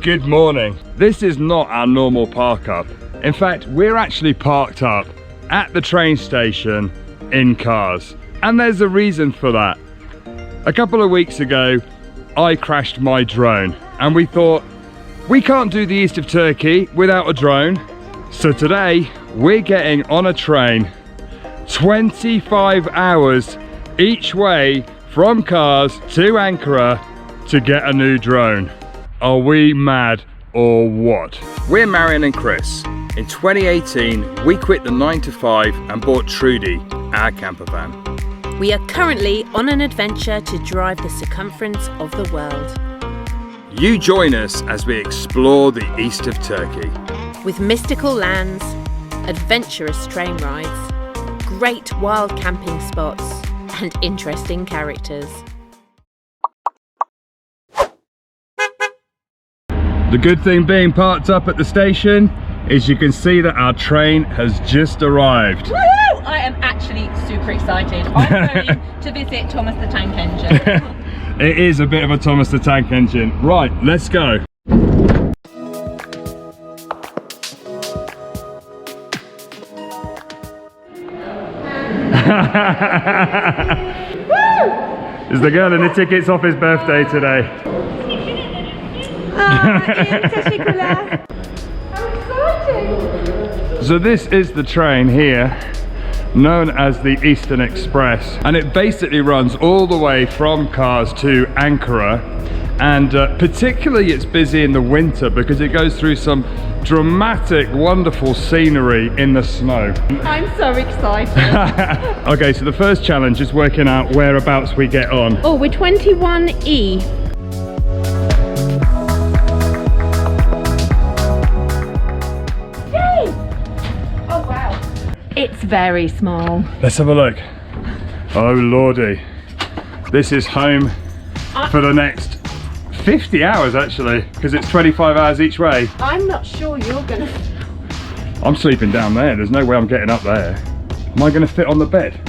Good morning. This is not our normal park up. In fact, we're actually parked up at the train station in Kars. And there's a reason for that. A couple of weeks ago, I crashed my drone and we thought, we can't do the east of Turkey without a drone. So today, we're getting on a train 25 hours each way from Kars to Ankara to get a new drone. Are we mad or what? We're Marion and Chris. In 2018, we quit the 9-to-5 and bought Trudy, our camper van. We are currently on an adventure to drive the circumference of the world. You join us as we explore the east of Turkey. With mystical lands, adventurous train rides, great wild camping spots, and interesting characters. The good thing being parked up at the station is you can see that our train has just arrived. Woohoo! I am actually super excited. I'm going to visit Thomas the Tank Engine. It is a bit of a Thomas the Tank Engine. Right, let's go. Is the girl in the tickets off his birthday today? So this is the train here, known as the Eastern Express, and it basically runs all the way from Kars to Ankara, and particularly it's busy in the winter because it goes through some dramatic, wonderful scenery in the snow. I'm so excited. Okay, so the first challenge is working out whereabouts we get on. Oh, we're 21E. It's very small. Let's have a look. Oh lordy. This is home for the next 50 hours actually, because it's 25 hours each way. I'm not sure you're gonna... I'm sleeping down there. There's no way I'm getting up there. Am I gonna fit on the bed?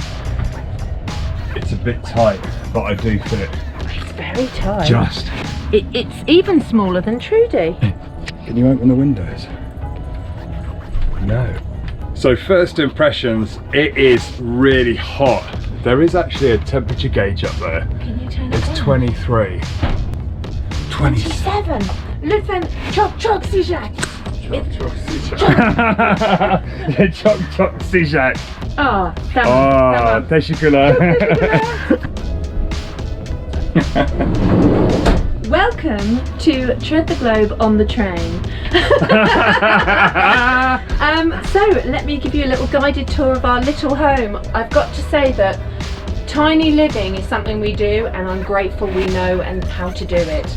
It's a bit tight, but I do fit. It's very tight. Just. It's even smaller than Trudy. Can you open the windows? No. So first impressions, it is really hot. There is actually a temperature gauge up there. Can you turn it It's down? 23. 27. Listen, çok sıcak. Çok sıcak. Oh, Aa, teşekkürler. Welcome to Tread the Globe on the train. So let me give you a little guided tour of our little home. I've got to say that tiny living is something we do, and I'm grateful we know and how to do it.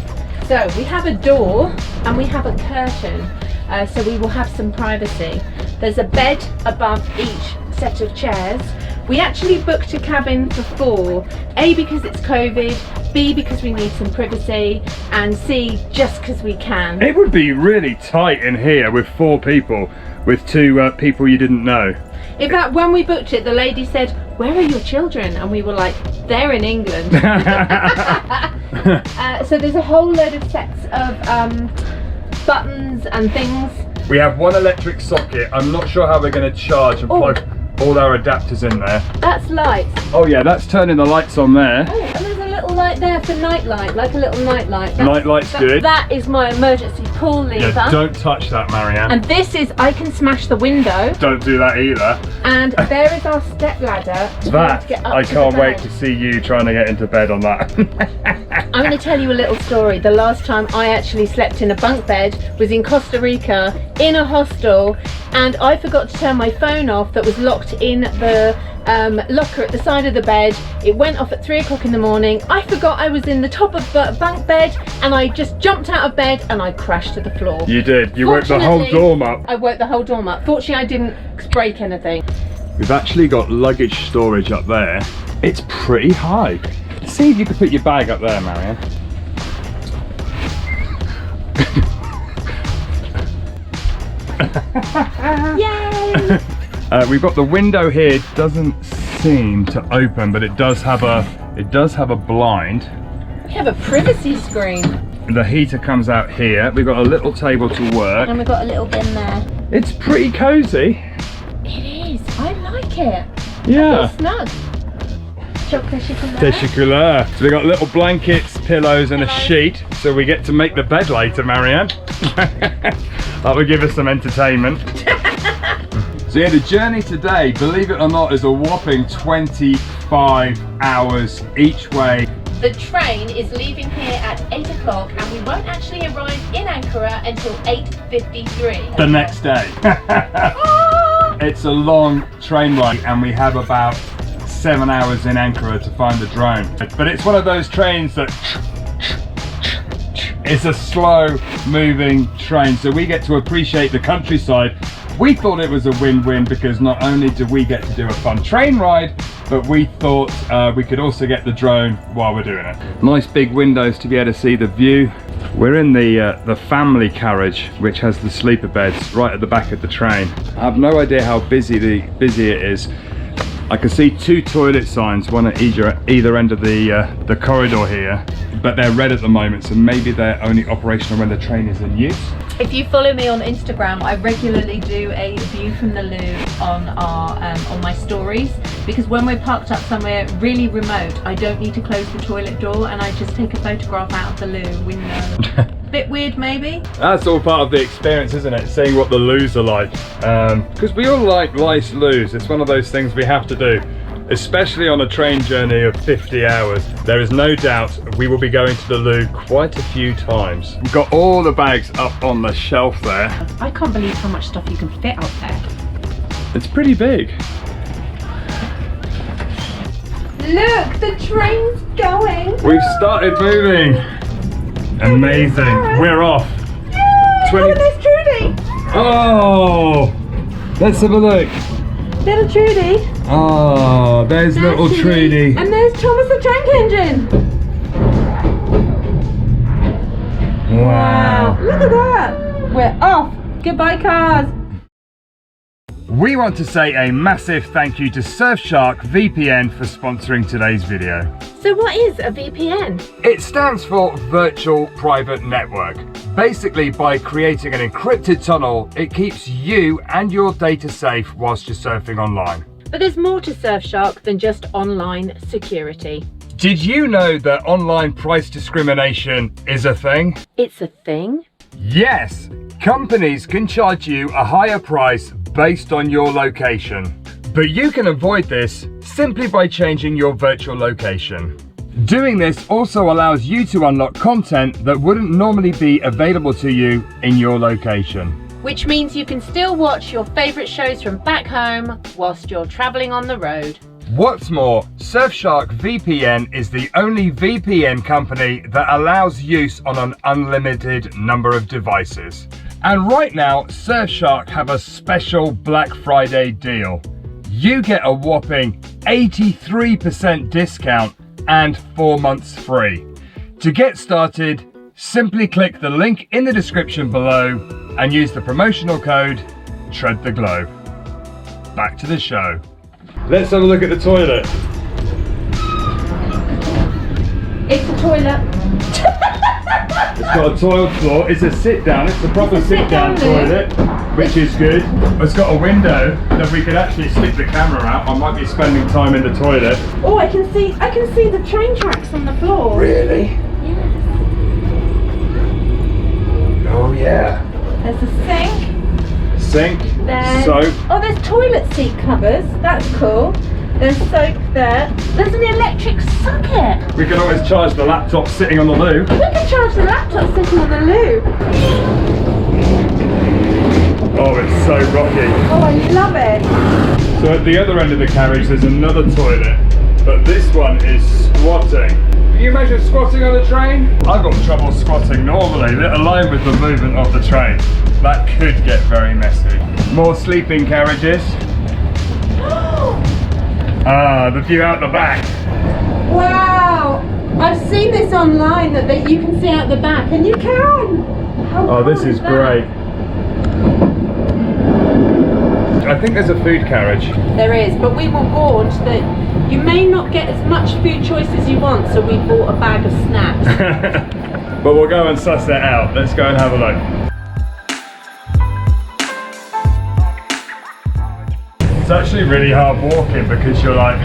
So we have a door and we have a curtain, so we will have some privacy. There's a bed above each set of chairs. We actually booked a cabin for 4, A because it's COVID, B because we need some privacy, and C just because we can. It would be really tight in here with 4 people, with 2 people you didn't know. In fact, when we booked it, the lady said, "Where are your children?" And we were like, "They're in England." So there's a whole load of sets of buttons and things. We have 1 electric socket. I'm not sure how we're going to charge and plug all our adapters in there. That's lights. Oh yeah, that's turning the lights on there. Oh, and there's a little light there for night light, like a little night light. Night light's good. That is my emergency pull lever. Yeah, don't touch that, Marianne. And this is, I can smash the window. Don't do that either. And there is our step ladder. To get up I to can't the wait bed. to see you trying to get into bed on that. I'm going to tell you a little story. The last time I actually slept in a bunk bed was in Costa Rica in a hostel, and I forgot to turn my phone off that was locked in the locker at the side of the bed. It went off at 3 o'clock in the morning. I forgot I was in the top of the bunk bed, and I just jumped out of bed and I crashed to the floor. You did. You woke the whole dorm up. I woke the whole dorm up. Fortunately, I didn't break anything. We've actually got luggage storage up there. It's pretty high. See if you could put your bag up there, Marianne. Yay! We've got the window here. It doesn't seem to open, but it does have a blind. We have a privacy screen. The heater comes out here. We've got a little table to work. And we've got a little bin there. It's pretty cozy. It is. I like it. Yeah. It's snug. Chocolate chocolate. Testicular. So we've got little blankets, pillows and a sheet. So we get to make the bed later, Marianne. That will give us some entertainment. So yeah, the journey today, believe it or not, is a whopping 25 hours each way. The train is leaving here at 8 o'clock and we won't actually arrive in Ankara until 8:53. The next day. It's a long train ride and we have about 7 hours in Ankara to find the drone. But it's one of those trains that it's a slow moving train, so we get to appreciate the countryside. We thought it was a win-win because not only do we get to do a fun train ride, but we thought we could also get the drone while we're doing it. Nice big windows to be able to see the view. We're in the family carriage, which has the sleeper beds right at the back of the train. I have no idea how busy it is. I can see 2 toilet signs, one at either end of the corridor here, but they're red at the moment, so maybe they're only operational when the train is in use. If you follow me on Instagram, I regularly do a view from the Louvre on my stories, because when we're parked up somewhere really remote, I don't need to close the toilet door and I just take a photograph out of the Louvre window. Bit weird maybe? That's all part of the experience, isn't it? Seeing what the loos are like. Because we all like nice loos. It's one of those things we have to do. Especially on a train journey of 50 hours. There is no doubt we will be going to the loo quite a few times. We've got all the bags up on the shelf there. I can't believe how much stuff you can fit out there. It's pretty big. Look, the train's going! We've started moving. Amazing. We're off. Yay! 20 Oh, there's Trudy! Oh! Let's have a look. Little Trudy. Oh, there's little Trudy. And there's Thomas the Tank Engine. Wow. Look at that. We're off. Goodbye, cars. We want to say a massive thank you to Surfshark VPN for sponsoring today's video. So what is a VPN? It stands for Virtual Private Network. Basically, by creating an encrypted tunnel, it keeps you and your data safe whilst you're surfing online. But there's more to Surfshark than just online security. Did you know that online price discrimination is a thing? It's a thing? Yes, companies can charge you a higher price based on your location. But you can avoid this simply by changing your virtual location. Doing this also allows you to unlock content that wouldn't normally be available to you in your location. Which means you can still watch your favourite shows from back home whilst you're travelling on the road. What's more, Surfshark VPN is the only VPN company that allows use on an unlimited number of devices. And right now, Surfshark have a special Black Friday deal. You get a whopping 83% discount and 4 months free. To get started, simply click the link in the description below and use the promotional code TREADTHEGLOBE. Back to the show. Let's have a look at the toilet. It's a toilet. It's got a toilet floor. It's a sit down. It's a proper sit down toilet, which is good. It's got a window that we could actually stick the camera out. I might be spending time in the toilet. Oh, I can see the train tracks on the floor. Really? Yes. Oh yeah. There's a sink. Sink. There's, Soap. oh, there's toilet seat covers. That's cool. There's soap there. There's an electric socket. We can always charge the laptop sitting on the loo. We can charge the laptop sitting on the loo. Oh, it's so rocky. Oh, I love it. So at the other end of the carriage, there's another toilet, but this one is squatting. Can you imagine squatting on a train? I've got trouble squatting normally, let alone with the movement of the train. That could get very messy. More sleeping carriages. Ah, the view out the back. Wow. I've seen this online that you can see out the back, and you can. Oh, this is great. I think there's a food carriage. There is, but we were warned that you may not get as much food choice as you want, so we bought a bag of snacks. but we'll go and suss it out. Let's go and have a look. It's actually really hard walking because you're like...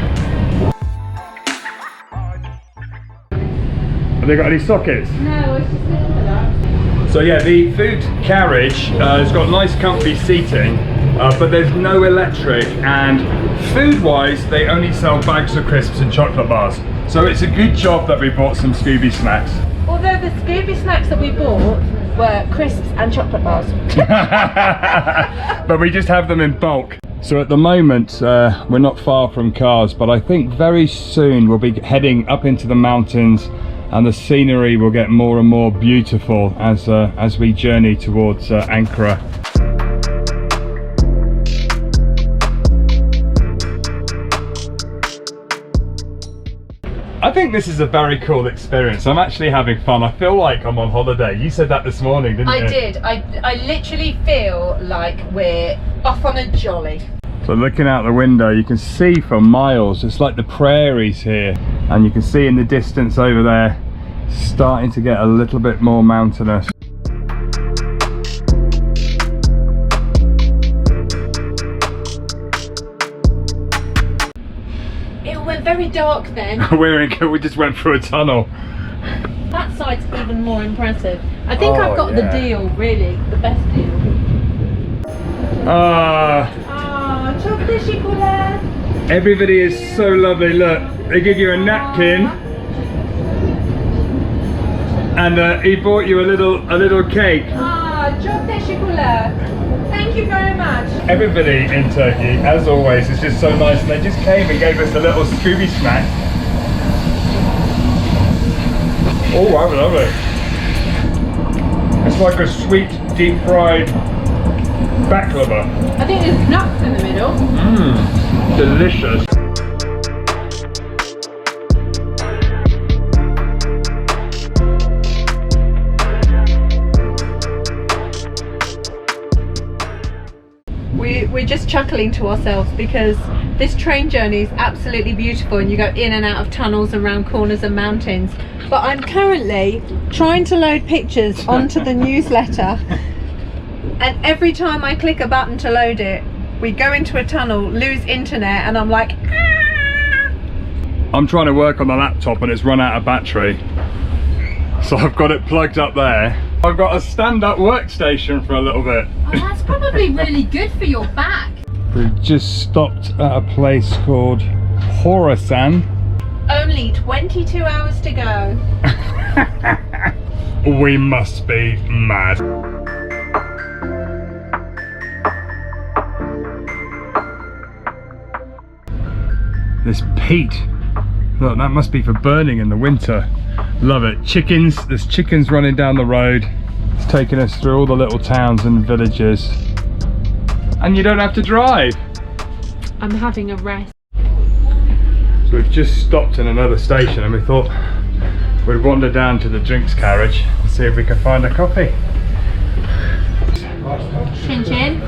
Have they got any sockets? No, it's just looking for that. So yeah, the food carriage has got nice comfy seating, but there's no electric, and food-wise, they only sell bags of crisps and chocolate bars. So it's a good job that we bought some Scooby snacks. Although the Scooby snacks that we bought were crisps and chocolate bars. But we just have them in bulk. So at the moment, we're not far from Kars, but I think very soon we'll be heading up into the mountains, and the scenery will get more and more beautiful as we journey towards Ankara. I think this is a very cool experience. I'm actually having fun. I feel like I'm on holiday. You said that this morning, didn't you? I did. I literally feel like we're off on a jolly. So looking out the window, you can see for miles. It's like the prairies here, and you can see in the distance over there, starting to get a little bit more mountainous. It went very dark then. We just went through a tunnel. That side's even more impressive. I think Oh, I've got yeah. the deal, really, the best deal. Ah, Chocolate chocolat. everybody is so lovely. Look, they give you a napkin, and he bought you a little cake. Chocolate chocolat. Thank you very much. Everybody in Turkey, as always, is just so nice, and they just came and gave us a little Scooby snack. Oh, wow, lovely. It's like a sweet, deep fried baklava. I think there's nuts in the middle. Mmm, delicious. We're just chuckling to ourselves because this train journey is absolutely beautiful, and you go in and out of tunnels and around corners and mountains. But I'm currently trying to load pictures onto the newsletter, and every time I click a button to load it, we go into a tunnel, lose internet, and I'm like, ah! I'm trying to work on the laptop and it's run out of battery, so I've got it plugged up there. I've got a stand-up workstation for a little bit. Oh, that's probably really good for your back. We've just stopped at a place called Horasan. Only 22 hours to go. We must be mad. This peat, look, that must be for burning in the winter. Love it. Chickens, there's chickens running down the road. It's taking us through all the little towns and villages. And you don't have to drive. I'm having a rest. So we've just stopped in another station, and we thought we'd wander down to the drinks carriage and see if we can find a coffee. Chin chin.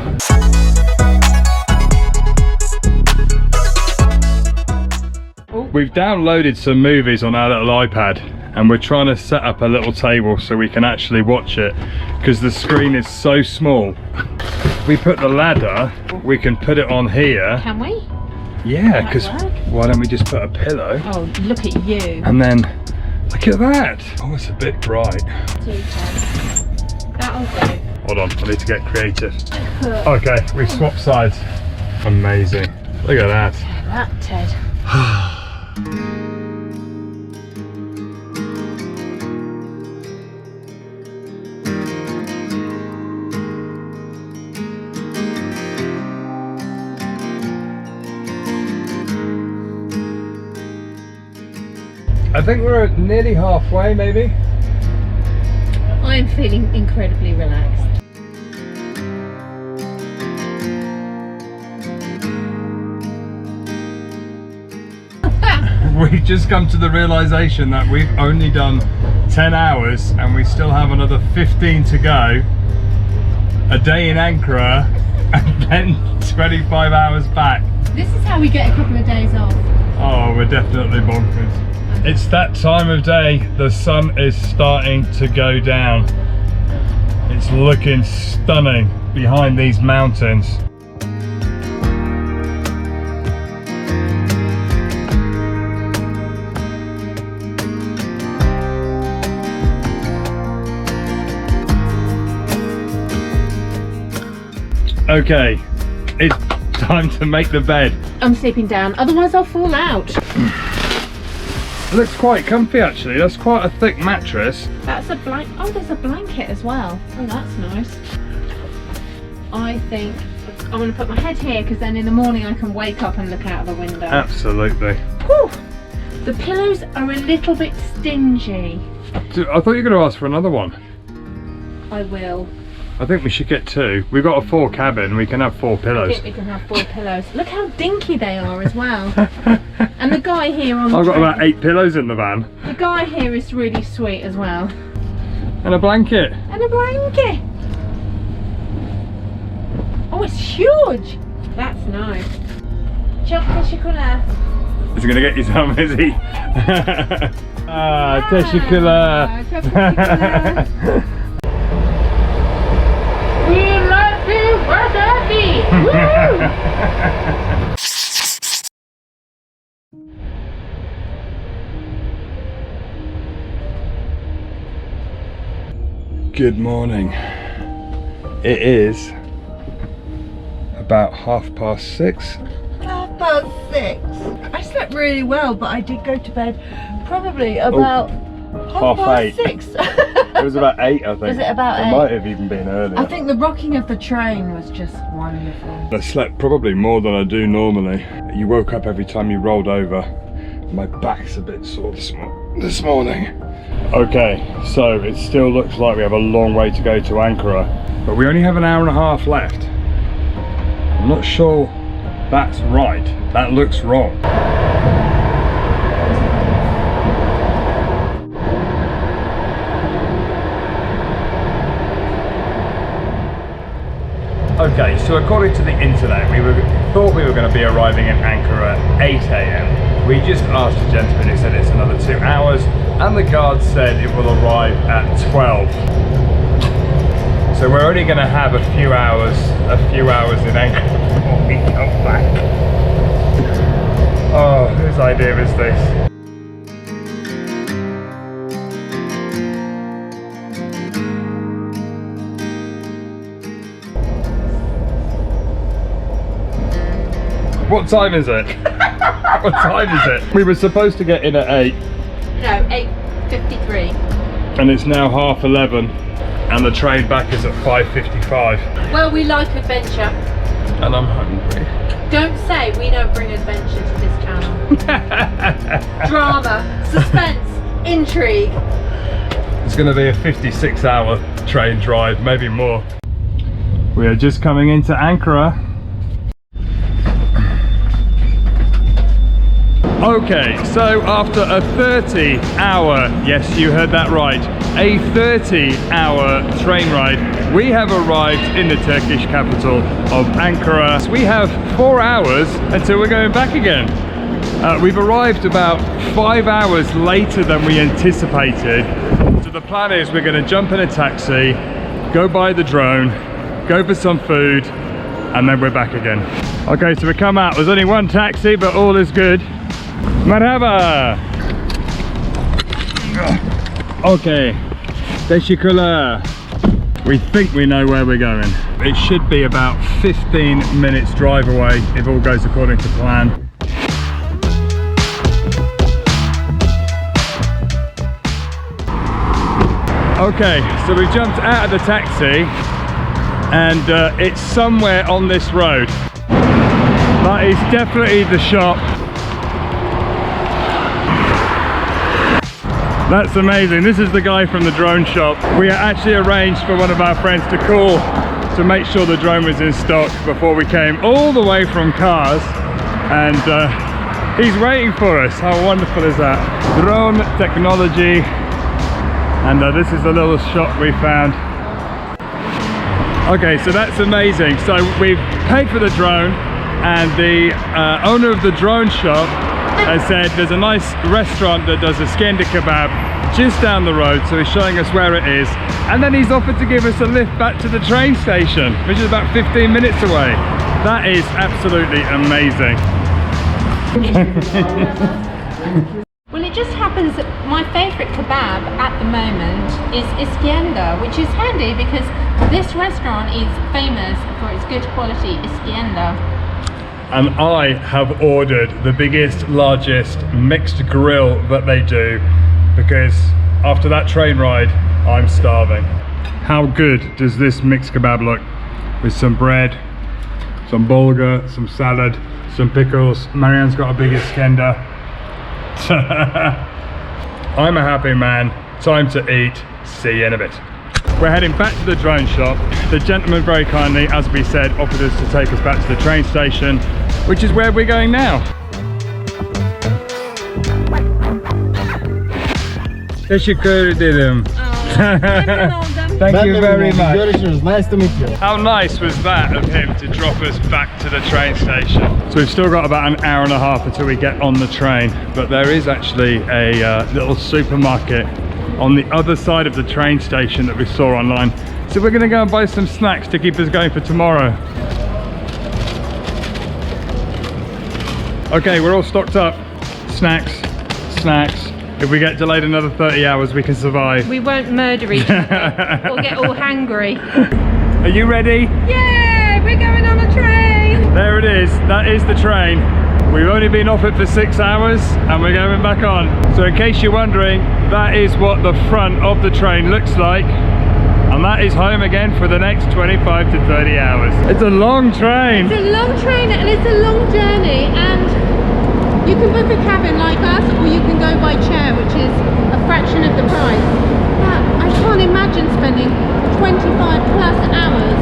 We've downloaded some movies on our little iPad, and we're trying to set up a little table so we can actually watch it, because the screen is so small. If we put the ladder, we can put it on here. Can we? Yeah, Will because that work? why don't we just put a pillow? Oh, look at you. And then, look at that. Oh, it's a bit bright. That'll do. Hold on, I need to get creative. Okay, we've swapped sides. Amazing. Look at that. That, Ted. I think we're nearly halfway, maybe. I am feeling incredibly relaxed. We've just come to the realization that we've only done 10 hours and we still have another 15 to go. A day in Ankara and then 25 hours back. This is how we get a couple of days off. Oh, we're definitely bonkers. I'm It's that time of day. The sun is starting to go down. It's looking stunning behind these mountains. Okay, it's time to make the bed. I'm sleeping down, otherwise I'll fall out. It looks quite comfy actually. That's quite a thick mattress. That's a blanket. Oh, there's a blanket as well. Oh, that's nice. I think I'm going to put my head here because then in the morning I can wake up and look out of the window. Absolutely. Whew. The pillows are a little bit stingy. Dude, I thought you were going to ask for another one. I will. I think we should get 2. We've got a 4 cabin. We can have 4 I pillows. think we can have 4 pillows. Look how dinky they are as well. And the guy here on the I've got train, about 8 pillows in the van. the guy here is really sweet as well. And a blanket. And a blanket. Oh, it's huge. That's nice. Çok teşekkürler. He's going to get you some, is he? Teşekkürler. Çok teşekkürler. We love you, we're happy. Woo! Good morning. It is about 6:30. 6:30. I slept really well, but I did go to bed probably about half 8. 6. It was about 8, I think. Was it about It 8? might have even been earlier. I think the rocking of the train was just wonderful. I slept probably more than I do normally. You woke up every time you rolled over. My back's a bit sore this morning. Okay, so it still looks like we have a long way to go to Ankara, but we only have an hour and a half left. I'm not sure that's right. That looks wrong. Okay, so according to the internet, we thought we were going to be arriving in Ankara at 8 AM. We just asked a gentleman who said it's another 2 hours, and the guard said it will arrive at 12. So we're only going to have a few hours in Ankara before we come back. Oh, whose idea is this? What time is it? What time is it? We were supposed to get in at 8. No, 8:53. And it's now 10:30 and the train back is at 5:55. Well, we like adventure. And I'm hungry. Don't say we don't bring adventure to this channel. Drama, suspense, intrigue. It's going to be a 56-hour train drive, maybe more. We are just coming into Ankara. Okay, so after a 30-hour, yes, you heard that right, a 30-hour train ride, we have arrived in the Turkish capital of Ankara. We have 4 hours until we're going back again. We've arrived about 5 hours later than we anticipated. So the plan is we're going to jump in a taxi, go buy the drone, go for some food, and then we're back again. Okay, so we come out, there's only one taxi, but all is good. Merhaba. Okay, teşekkürler. We think we know where we're going. It should be about 15 minutes drive away if all goes according to plan. Okay, so we've jumped out of the taxi and it's somewhere on this road. That is definitely the shop. That's amazing. This is the guy from the drone shop. We actually arranged for one of our friends to call to make sure the drone was in stock before we came all the way from Kars, and he's waiting for us. How wonderful is that? Drone technology. And this is the little shop we found. Okay, so that's amazing. So we've paid for the drone, and the owner of the drone shop They said there's a nice restaurant that does a iskender kebab just down the road, so he's showing us where it is. And then he's offered to give us a lift back to the train station, which is about 15 minutes away. That is absolutely amazing. Well, it just happens that my favourite kebab at the moment is iskender, which is handy because this restaurant is famous for its good quality iskender. And I have ordered the biggest, largest mixed grill that they do because after that train ride, I'm starving. How good does this mixed kebab look? With some bread, some bulgur, some salad, some pickles. Marianne's got a big iskender. I'm a happy man. Time to eat. See you in a bit. We're heading back to the drone shop. The gentleman very kindly, as we said, offered us to take us back to the train station, which is where we're going now. Teşekkür ederim. Thank you very much. Nice to meet you. How nice was that of him to drop us back to the train station? So we've still got about an hour and a half until we get on the train, but there is actually a little supermarket on the other side of the train station that we saw online. So we're gonna go and buy some snacks to keep us going for tomorrow. Okay, we're all stocked up. Snacks, snacks. If we get delayed another 30 hours, we can survive. We won't murder each other or get all hangry. Are you ready? Yeah, we're going on a train. There it is, that is the train. We've only been off it for 6 hours and we're going back on. So in case you're wondering, that is what the front of the train looks like. And that is home again for the next 25 to 30 hours. It's a long train. It's a long train and it's a long journey, and you can book a cabin like us or you can go by chair, which is a fraction of the price. But I can't imagine spending 25 plus hours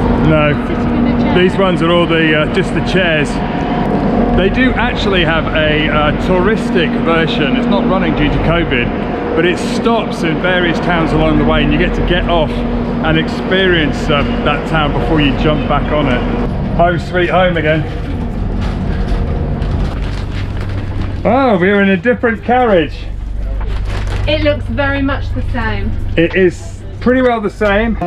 sitting in a chair. These ones are all the just the chairs. They do actually have a touristic version. It's not running due to COVID, but it stops in various towns along the way and you get to get off and experience that town before you jump back on it. Home sweet home again. Oh, we're in a different carriage. It looks very much the same. It is pretty well the same.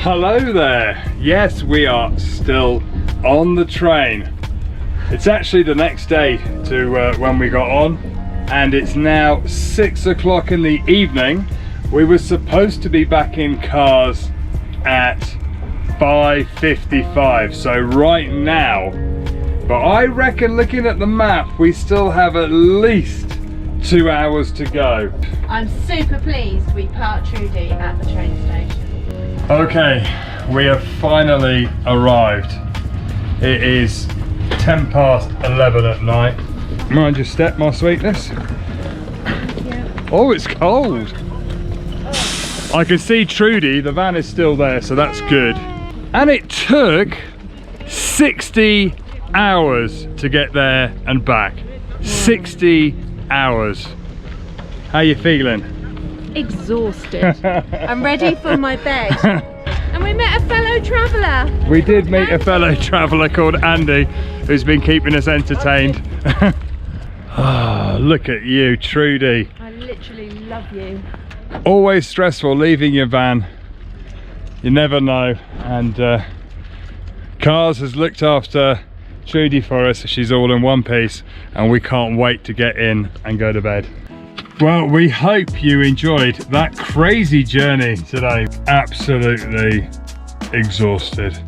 Hello there. Yes, we are still on the train. It's actually the next day to when we got on, and it's now 6 o'clock in the evening. We were supposed to be back in Kars at 5:55, so right now. But I reckon, looking at the map, we still have at least 2 hours to go. I'm super pleased we parked Trudy at the train station. Okay, we have finally arrived. It is 10 past 11 at night. Mind your step, my sweetness. Yeah. Oh, it's cold. I can see Trudy, the van is still there, so that's good. And it took 60 hours to get there and back. 60 hours. How you feeling? Exhausted. I'm ready for my bed. And we met a fellow traveller. We did meet a fellow traveller called Andy, who's been keeping us entertained. Oh, look at you, Trudy. I literally love you. Always stressful leaving your van. You never know. And Kars has looked after Trudy for us. She's all in one piece and we can't wait to get in and go to bed. Well, we hope you enjoyed that crazy journey today. Absolutely exhausted.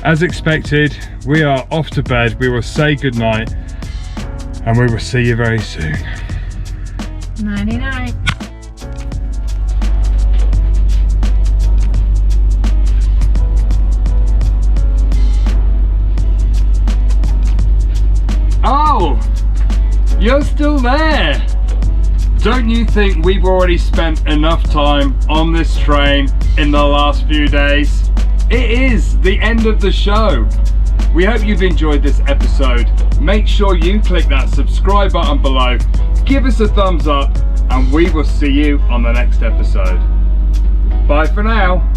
As expected, we are off to bed. We will say goodnight and we will see you very soon. Nighty night. Oh, you're still there. Don't you think we've already spent enough time on this train in the last few days? It is the end of the show. We hope you've enjoyed this episode. Make sure you click that subscribe button below, give us a thumbs up, and we will see you on the next episode. Bye for now.